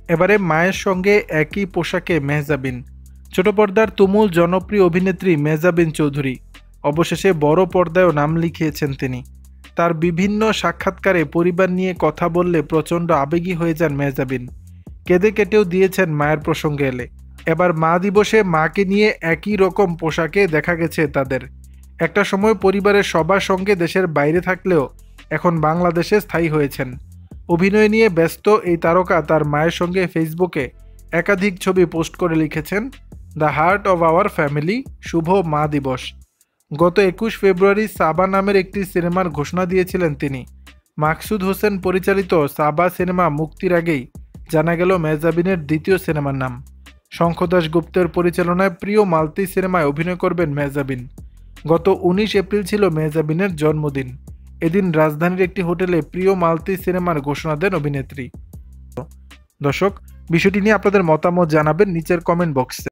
এবারে মায়ের সঙ্গে একই পোশাকে মেহজাবিন। ছোট পর্দার তুমুল জনপ্রিয় অভিনেত্রী মেহজাবিন চৌধুরী অবশেষে বড় পর্দায়ও নাম লিখিয়েছেন তিনি। তার বিভিন্ন সাক্ষাৎকারে পরিবার নিয়ে কথা বললে প্রচণ্ড আবেগী হয়ে যান মেহজাবিন। কেঁদে কেটেও দিয়েছেন মায়ের প্রসঙ্গে এলে। এবার মা দিবসে মাকে নিয়ে একই রকম পোশাকে দেখা গেছে তাদের। একটা সময় পরিবারের সবার সঙ্গে দেশের বাইরে থাকলেও এখন বাংলাদেশে স্থায়ী হয়েছেন। অভিনয় নিয়ে ব্যস্ত এই তারকা তার মায়ের সঙ্গে ফেসবুকে একাধিক ছবি পোস্ট করে লিখেছেন, the heart of our family, শুভ মা দিবস। গত 21 ফেব্রুয়ারি সাবা নামের একটি সিনেমার ঘোষণা দিয়েছিলেন তিনি। মাকসুদ হোসেন পরিচালিত সাবা সিনেমা মুক্তির আগেই জানা গেল মেহজাবিনের দ্বিতীয় সিনেমার নাম। শঙ্খদাস গুপ্তের পরিচালনায় প্রিয় মালতি সিনেমায় অভিনয় করবেন মেহজাবিন। গত 19 এপ্রিল ছিল মেহজাবিনের জন্মদিন। এদিন রাজধানীর একটি হোটেলে প্রিয় মালতি সিনেমার ঘোষণা দেন অভিনেত্রী। দর্শক, বিষয়টি নিয়ে আপনাদের মতামত জানাবেন নিচের কমেন্ট বক্সে।